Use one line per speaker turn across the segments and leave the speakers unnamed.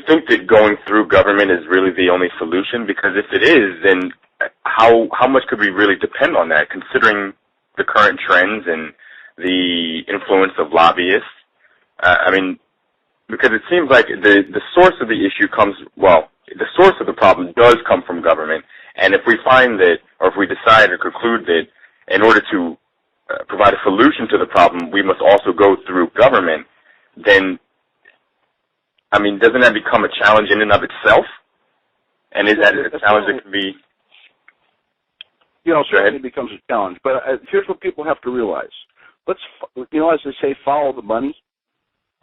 think that going through government is really the only solution? Because if it is, then how much could we really depend on that, considering the current trends and the influence of lobbyists? I mean, because it seems like the source of the issue the source of the problem does come from government. And if we find that, or if we decide or conclude that in order to provide a solution to the problem, we must also go through government, then, I mean, doesn't that become a challenge in and of itself? And is that a challenge that can be...
Certainly becomes a challenge. But here's what people have to realize. Let's, as they say, follow the money.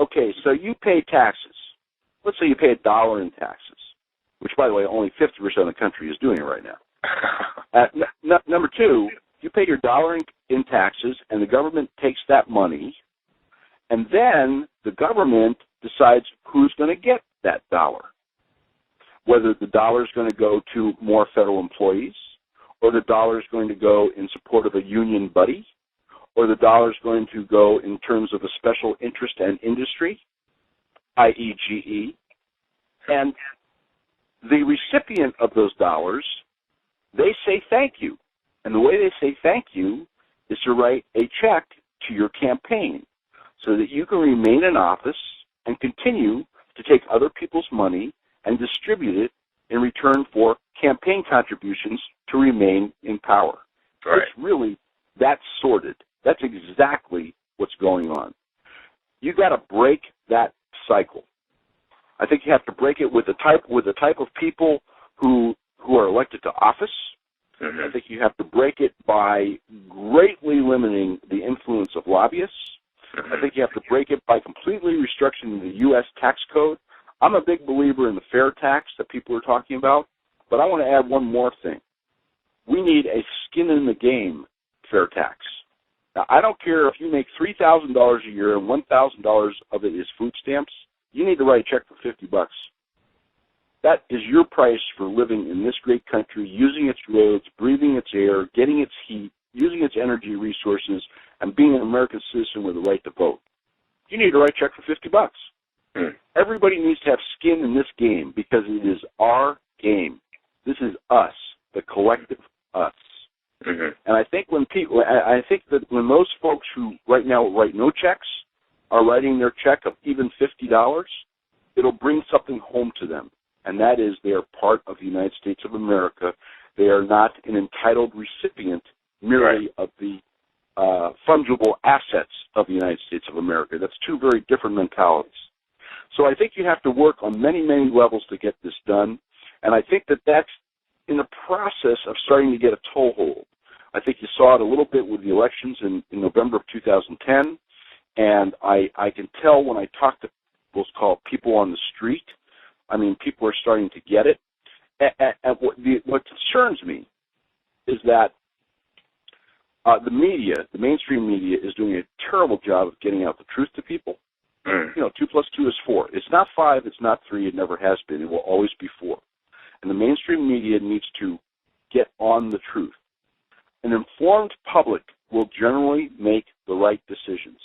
Okay, so you pay taxes. Let's say you pay $1 in taxes, which, by the way, only 50% of the country is doing it right now. Number two, you pay your $1 in taxes, and the government takes that money, and then the government decides who's going to get that $1. Whether the $1 is going to go to more federal employees, or the $1 is going to go in support of a union buddy, or the $1 is going to go in terms of a special interest and industry, i.e. GE. And the recipient of those dollars, they say thank you. And the way they say thank you is to write a check to your campaign so that you can remain in office and continue to take other people's money and distribute it in return for campaign contributions to remain in power. Right. It's really that sordid. That's exactly what's going on. You got to break that cycle. I think you have to break it with the type of people who are elected to office. Mm-hmm. I think you have to break it by greatly limiting the influence of lobbyists. Mm-hmm. I think you have to break it by completely restructuring the U.S. tax code. I'm a big believer in the fair tax that people are talking about, but I want to add one more thing. We need a skin-in-the-game fair tax. Now, I don't care if you make $3,000 a year and $1,000 of it is food stamps. You need to write a check for $50. That is your price for living in this great country, using its roads, breathing its air, getting its heat, using its energy resources, and being an American citizen with the right to vote. You need to write a check for $50. Everybody needs to have skin in this game because it is our game. This is us, the collective us. Mm-hmm. And I think when those folks who right now write no checks are writing their check of even $50, it'll bring something home to them, and that is they are part of the United States of America. They are not an entitled recipient merely of the fungible assets of the United States of America. That's two very different mentalities. So I think you have to work on many, many levels to get this done, and I think that that's in the process of starting to get a toehold. I think you saw it a little bit with the elections in November of 2010, and I can tell when I talk to what's called people on the street, I mean, people are starting to get it. And what concerns me is that the media, the mainstream media, is doing a terrible job of getting out the truth to people. 2 plus 2 is 4. It's not 5, it's not 3, it never has been. It will always be 4. And the mainstream media needs to get on the truth. An informed public will generally make the right decisions.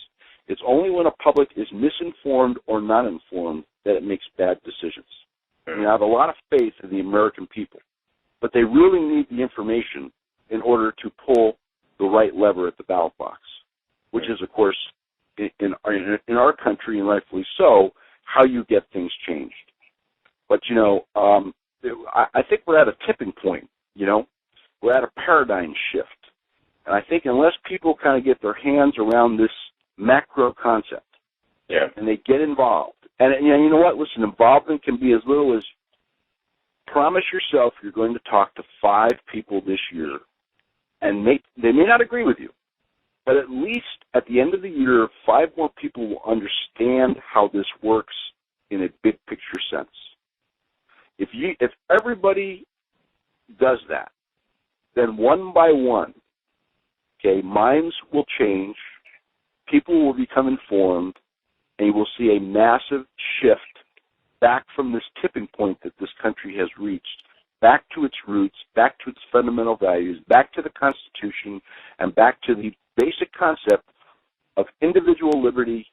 It's only when a public is misinformed or not informed that it makes bad decisions. I mean, I have a lot of faith in the American people, but they really need the information in order to pull the right lever at the ballot box, which is, of course, in our country, and rightfully so, how you get things changed. But, I think we're at a tipping point, We're at a paradigm shift. And I think unless people kind of get their hands around this macro concept, and they get involved, and you know what? Listen, involvement can be as little as promise yourself you're going to talk to 5 people this year, and they may not agree with you, but at least at the end of the year, 5 more people will understand how this works in a big picture sense. If everybody does that, then one by one, minds will change, people will become informed, and you will see a massive shift back from this tipping point that this country has reached, back to its roots, back to its fundamental values, back to the Constitution, and back to the basic concept of individual liberty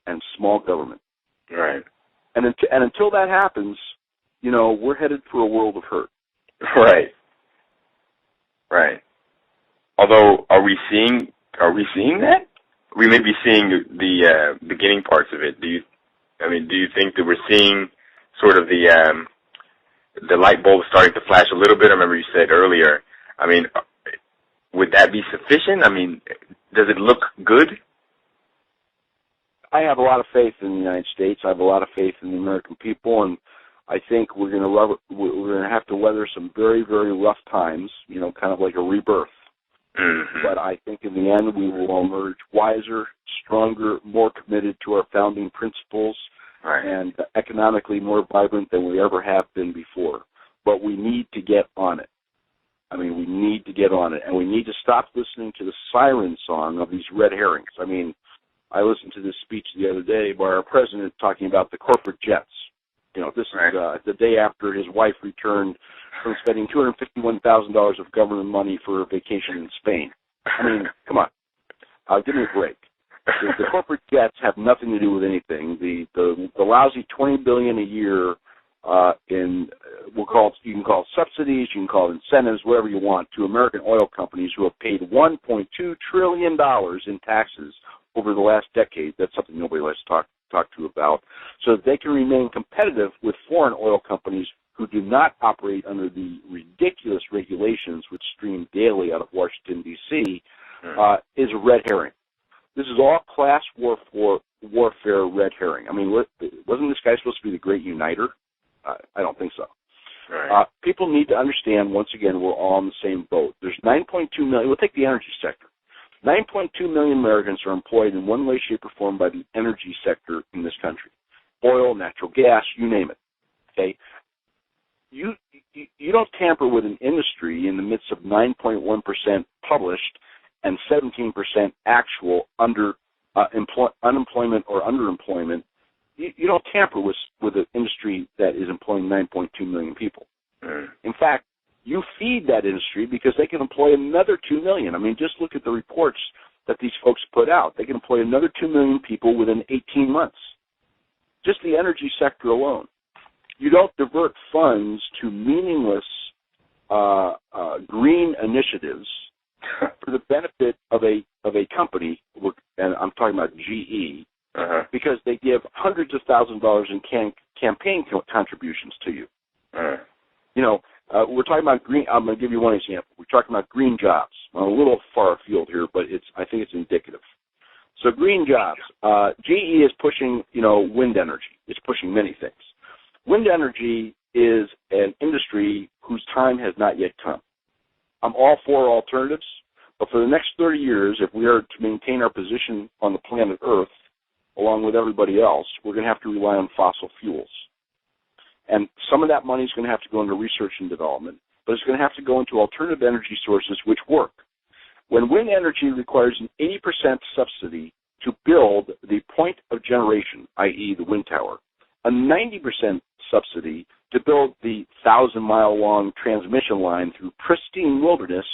and small government.
Right.
And until that happens, we're headed for a world of hurt.
Right. Right. Although, are we seeing that? We may be seeing the beginning parts of it. Do you think that we're seeing sort of the light bulb starting to flash a little bit? I remember you said earlier. I mean, would that be sufficient? I mean, does it look good?
I have a lot of faith in the United States. I have a lot of faith in the American people, and I think we're going to have to weather some very, very rough times. Kind of like a rebirth.
Mm-hmm.
But I think in the end we will emerge wiser, stronger, more committed to our founding principles,
right,
and economically more vibrant than we ever have been before. But we need to get on it. I mean, we need to get on it, and we need to stop listening to the siren song of these red herrings. I mean, I listened to this speech the other day by our president talking about the corporate jets. This
right.
is the day after his wife returned from spending $251,000 of government money for a vacation in Spain. I mean, come on. Give me a break. The corporate jets have nothing to do with anything. The lousy $20 billion a year you can call it subsidies, you can call it incentives, whatever you want, to American oil companies who have paid $1.2 trillion in taxes over the last decade. That's something nobody likes to talk to about, so that they can remain competitive with foreign oil companies who do not operate under the ridiculous regulations which stream daily out of Washington, D.C., is a red herring. This is all class warfare red herring. I mean, wasn't this guy supposed to be the great uniter? I don't think so.
Right.
People need to understand, once again, we're all in the same boat. There's 9.2 million. We'll take the energy sector. 9.2 million Americans are employed in one way, shape, or form by the energy sector in this country. Oil, natural gas, you name it. Okay? You don't tamper with an industry in the midst of 9.1% published and 17% actual unemployment or underemployment. You don't tamper with an industry that is employing 9.2 million people. In fact, you feed that industry because they can employ another 2 million. I mean, just look at the reports that these folks put out. They can employ another 2 million people within 18 months. Just the energy sector alone. You don't divert funds to meaningless green initiatives for the benefit of a company, and I'm talking about GE, because they give hundreds of thousands of dollars in campaign contributions to you. We're talking about green. I'm going to give you one example. We're talking about green jobs. I'm a little far afield here, but I think it's indicative. So green jobs. GE is pushing, wind energy. It's pushing many things. Wind energy is an industry whose time has not yet come. I'm all for alternatives, but for the next 30 years, if we are to maintain our position on the planet Earth, along with everybody else, we're going to have to rely on fossil fuels. And some of that money is going to have to go into research and development, but it's going to have to go into alternative energy sources which work. When wind energy requires an 80% subsidy to build the point of generation, i.e. the wind tower, a 90% subsidy to build the 1,000-mile-long transmission line through pristine wilderness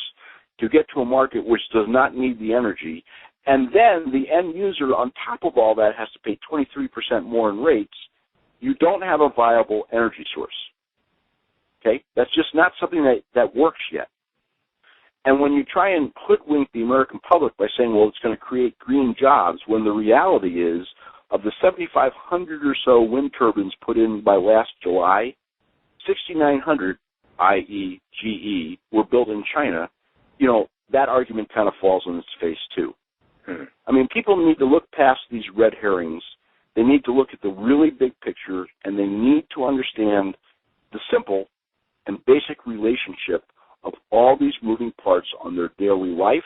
to get to a market which does not need the energy, and then the end user on top of all that has to pay 23% more in rates, you don't have a viable energy source. Okay? That's just not something that works yet. And when you try and hoodwink the American public by saying, well, it's going to create green jobs, when the reality is, of the 7,500 or so wind turbines put in by last July, 6,900, i.e. GE, were built in China, that argument kind of falls on its face too. I mean, people need to look past these red herrings. They need to look at the really big picture, and they need to understand the simple and basic relationship of all these moving parts on their daily life,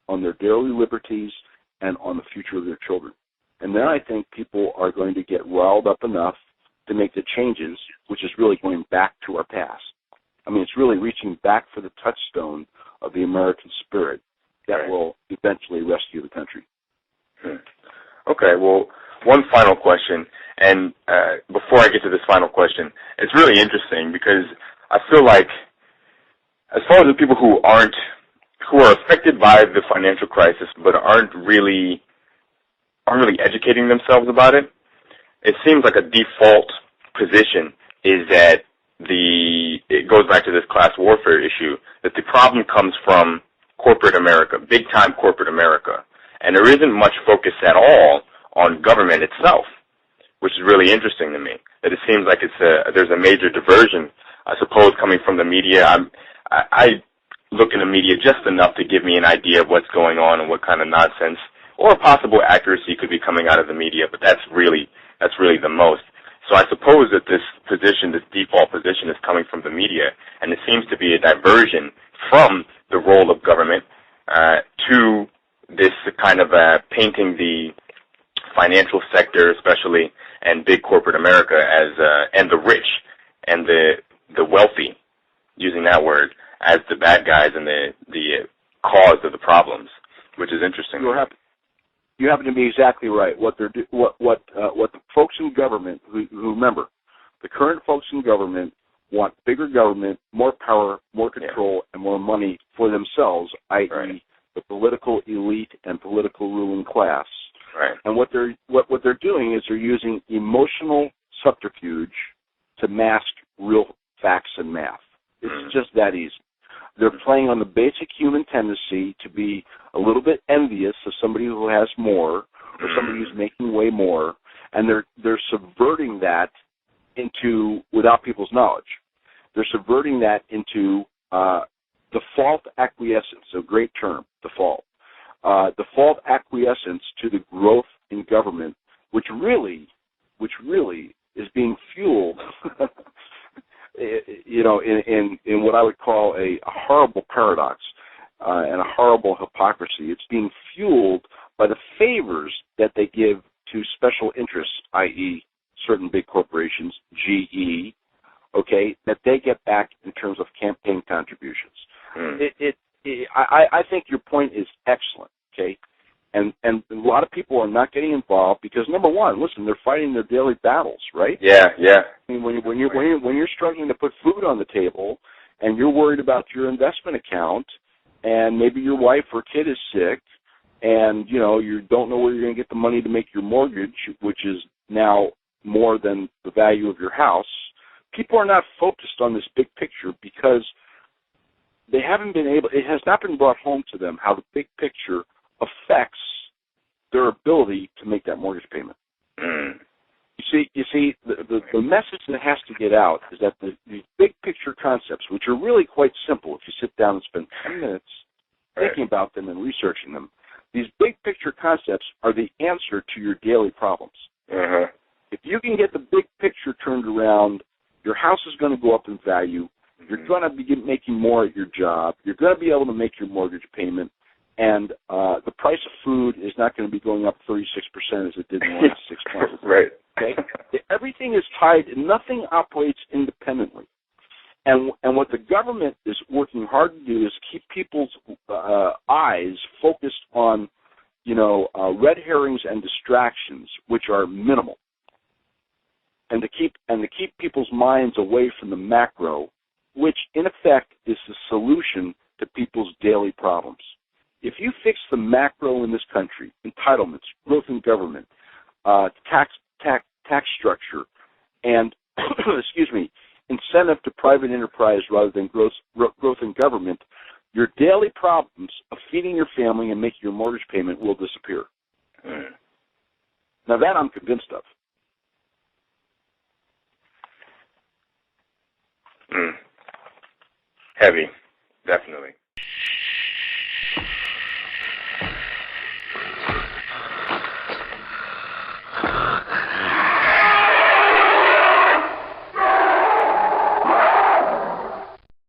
on their daily liberties, and on the future of their children. And then I think people are going to get riled up enough to make the changes, which is really going back to our past. I mean, it's really reaching back for the touchstone of the American spirit that will eventually rescue the country.
Okay, well, one final question, and before I get to this final question, it's really interesting because I feel like as far as the people who are affected by the financial crisis but aren't really educating themselves about it, it seems like a default position is that it goes back to this class warfare issue, that the problem comes from corporate America, big-time corporate America. And there isn't much focus at all on government itself, which is really interesting to me. That it seems like there's a major diversion, I suppose, coming from the media. I look in the media just enough to give me an idea of what's going on and what kind of nonsense or possible accuracy could be coming out of the media, but that's really the most. So I suppose that this position, this default position, is coming from the media, and it seems to be a diversion from the role of government to this kind of painting the financial sector, especially, and big corporate America as and the rich and the wealthy, using that word, as the bad guys and the cause of the problems, which is interesting.
You happen to be exactly right. What the folks in government, who remember, the current folks in government want bigger government, more power, more control, and more money for themselves, i.e., the political elite and political ruling class.
Right.
And what they're doing is they're using emotional subterfuge to mask real facts and math. It's just that easy. They're playing on the basic human tendency to be a little bit envious of somebody who has more or somebody who's making way more, and they're subverting that into, without people's knowledge, they're subverting that into default acquiescence, a great term, default. Default acquiescence to the growth in government, which really is being fueled in what I would call a horrible paradox and a horrible hypocrisy. It's being fueled by the favors that they give to special interests, i.e., certain big corporations, GE, that they get back in terms of campaign contributions. I think your point is excellent, and a lot of people are not getting involved because, number one, listen, they're fighting their daily battles, right?
Yeah.
I mean, when you're struggling to put food on the table, and you're worried about your investment account, and maybe your wife or kid is sick, and you don't know where you're going to get the money to make your mortgage, which is now more than the value of your house. People are not focused on this big picture because they haven't been able. It has not been brought home to them how the big picture affects their ability to make that mortgage payment. You see, the message that has to get out is that these big picture concepts, which are really quite simple if you sit down and spend 10 minutes thinking about them and researching them, these big picture concepts are the answer to your daily problems. If you can get the big picture turned around, your house is going to go up in value. You're going to be making more at your job. You're going to be able to make your mortgage payment. And the price of food is not going to be going up 36% as it did in the last 6 months.
Right.
Everything is tied. Nothing operates independently. And what the government is working hard to do is keep people's eyes focused on, red herrings and distractions, which are minimal, and to keep people's minds away from the macro, which in effect is the solution to people's daily problems. If you fix the macro in this country, entitlements, growth in government, tax structure, and incentive to private enterprise rather than growth in government, your daily problems of feeding your family and making your mortgage payment will disappear. Now that I'm convinced of.
Heavy, definitely.